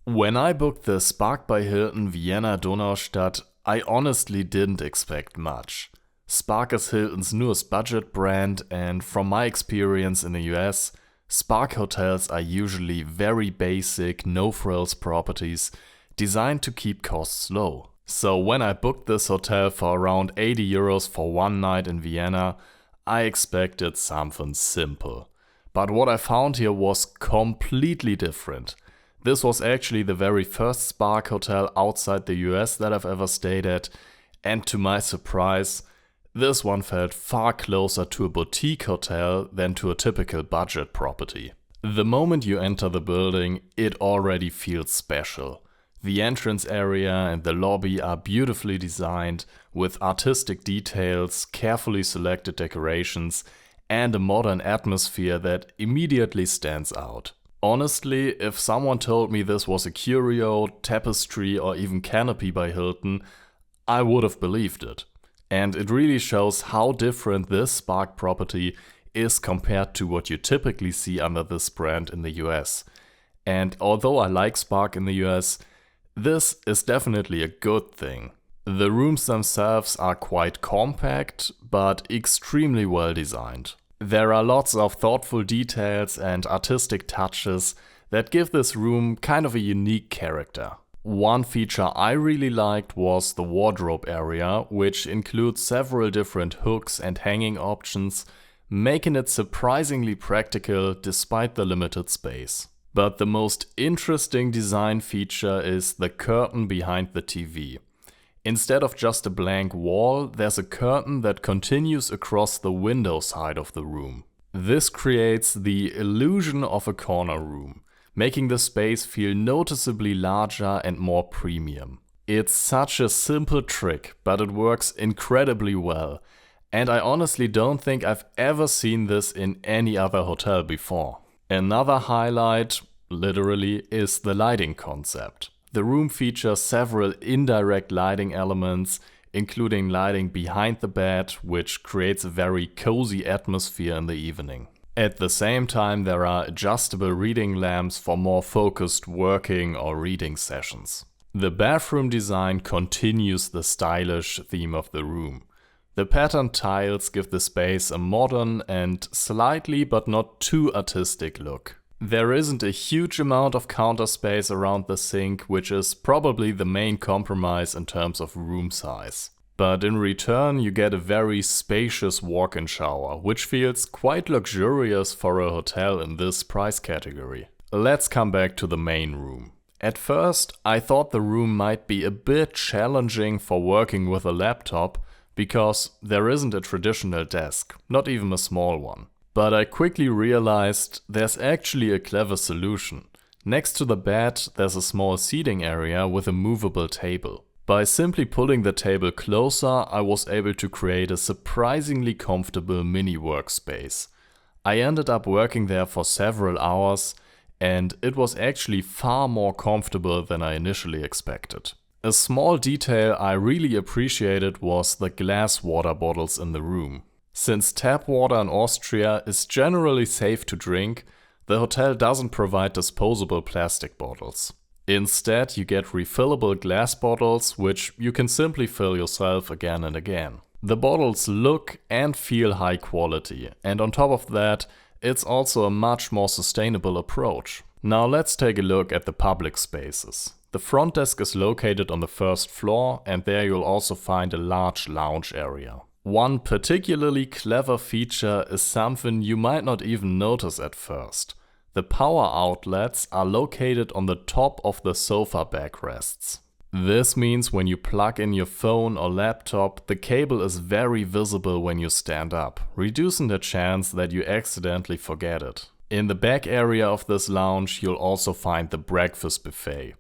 When I booked the Spark by Hilton Vienna Donaustadt, I honestly didn't expect much. Spark is Hilton's newest budget brand, and from my experience in the US, Spark hotels are usually very basic, no-frills properties designed to keep costs low. So when I booked this hotel for around 80 euros for one night in Vienna, I expected something simple. But what I found here was completely different. This was actually the very first Spark hotel outside the US that I've ever stayed at, and to my surprise, this one felt far closer to a boutique hotel than to a typical budget property. The moment you enter the building, it already feels special. The entrance area and the lobby are beautifully designed, with artistic details, carefully selected decorations, and a modern atmosphere that immediately stands out. Honestly, if someone told me this was a curio, tapestry, or even canopy by Hilton, I would have believed it. And it really shows how different this Spark property is compared to what you typically see under this brand in the US. And although I like Spark in the US, this is definitely a good thing. The rooms themselves are quite compact, but extremely well designed. There are lots of thoughtful details and artistic touches that give this room kind of a unique character. One feature I really liked was the wardrobe area, which includes several different hooks and hanging options, making it surprisingly practical despite the limited space. But the most interesting design feature is the curtain behind the TV. Instead of just a blank wall, there's a curtain that continues across the window side of the room. This creates the illusion of a corner room, making the space feel noticeably larger and more premium. It's such a simple trick, but it works incredibly well, and I honestly don't think I've ever seen this in any other hotel before. Another highlight, literally, is the lighting concept. The room features several indirect lighting elements, including lighting behind the bed, which creates a very cozy atmosphere in the evening. At the same time, there are adjustable reading lamps for more focused working or reading sessions. The bathroom design continues the stylish theme of the room. The patterned tiles give the space a modern and slightly but not too artistic look. There isn't a huge amount of counter space around the sink, which is probably the main compromise in terms of room size. But in return, you get a very spacious walk-in shower, which feels quite luxurious for a hotel in this price category. Let's come back to the main room. At first, I thought the room might be a bit challenging for working with a laptop, because there isn't a traditional desk, not even a small one. But I quickly realized there's actually a clever solution. Next to the bed, there's a small seating area with a movable table. By simply pulling the table closer, I was able to create a surprisingly comfortable mini workspace. I ended up working there for several hours, and it was actually far more comfortable than I initially expected. A small detail I really appreciated was the glass water bottles in the room. Since tap water in Austria is generally safe to drink, the hotel doesn't provide disposable plastic bottles. Instead, you get refillable glass bottles, which you can simply fill yourself again and again. The bottles look and feel high quality, and on top of that, it's also a much more sustainable approach. Now let's take a look at the public spaces. The front desk is located on the first floor, and there you'll also find a large lounge area. One particularly clever feature is something you might not even notice at first. The power outlets are located on the top of the sofa backrests. This means when you plug in your phone or laptop, the cable is very visible when you stand up, reducing the chance that you accidentally forget it. In the back area of this lounge, you'll also find the breakfast buffet.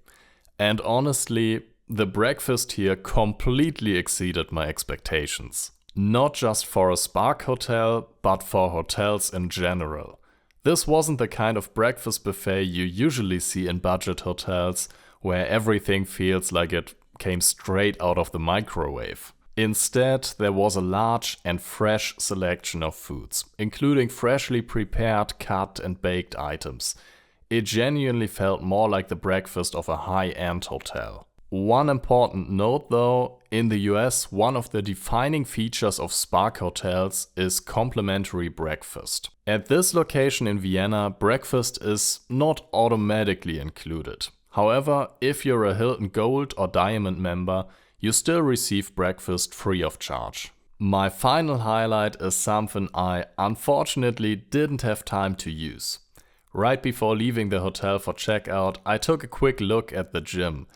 And honestly, the breakfast here completely exceeded my expectations. Not just for a Spark hotel, but for hotels in general. This wasn't the kind of breakfast buffet you usually see in budget hotels, where everything feels like it came straight out of the microwave. Instead, there was a large and fresh selection of foods, including freshly prepared, cut and baked items. it genuinely felt more like the breakfast of a high-end hotel. One important note though, in the US, one of the defining features of Spark hotels is complimentary breakfast. At this location in Vienna, breakfast is not automatically included. However, if you're a Hilton Gold or Diamond member, you still receive breakfast free of charge. My final highlight is something I unfortunately didn't have time to use. Right before leaving the hotel for checkout, I took a quick look at the gym,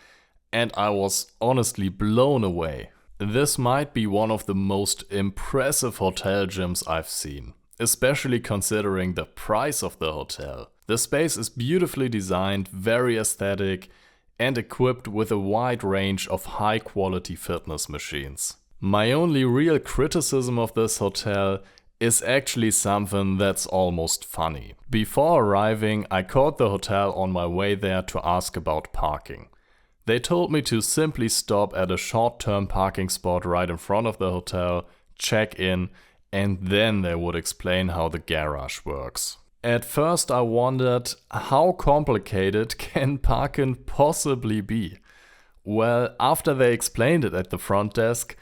and I was honestly blown away. This might be one of the most impressive hotel gyms I've seen, especially considering the price of the hotel. The space is beautifully designed, very aesthetic, and equipped with a wide range of high-quality fitness machines. My only real criticism of this hotel is actually something that's almost funny. Before arriving, I called the hotel on my way there to ask about parking. They told me to simply stop at a short-term parking spot right in front of the hotel, check in, and then they would explain how the garage works. At first I wondered, how complicated can parking possibly be? Well, after they explained it at the front desk,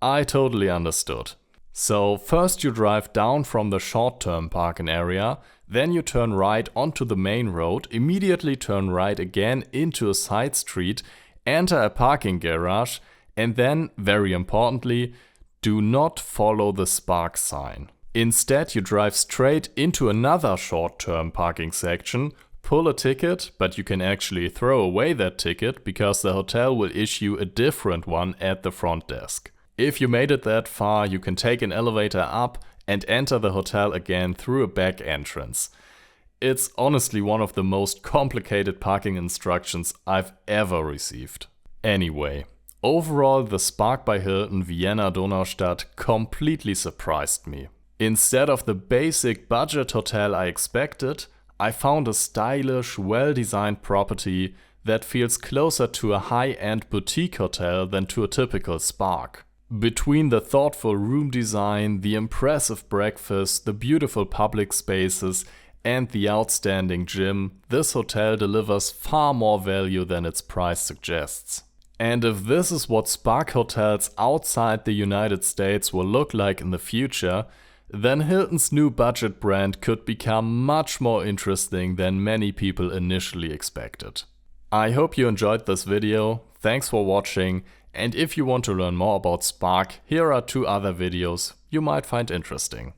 I totally understood. So first you drive down from the short-term parking area, then you turn right onto the main road, immediately turn right again into a side street, enter a parking garage, and then, very importantly, do not follow the Spark sign. Instead, you drive straight into another short-term parking section, pull a ticket, but you can actually throw away that ticket because the hotel will issue a different one at the front desk. If you made it that far, you can take an elevator up and enter the hotel again through a back entrance. It's honestly one of the most complicated parking instructions I've ever received. Anyway, overall the Spark by Hilton Vienna Donaustadt completely surprised me. Instead of the basic budget hotel I expected, I found a stylish, well-designed property that feels closer to a high-end boutique hotel than to a typical Spark. Between the thoughtful room design, the impressive breakfast, the beautiful public spaces, and the outstanding gym, this hotel delivers far more value than its price suggests. And if this is what Spark hotels outside the United States will look like in the future, then Hilton's new budget brand could become much more interesting than many people initially expected. I hope you enjoyed this video, thanks for watching, and if you want to learn more about Spark, here are 2 other videos you might find interesting.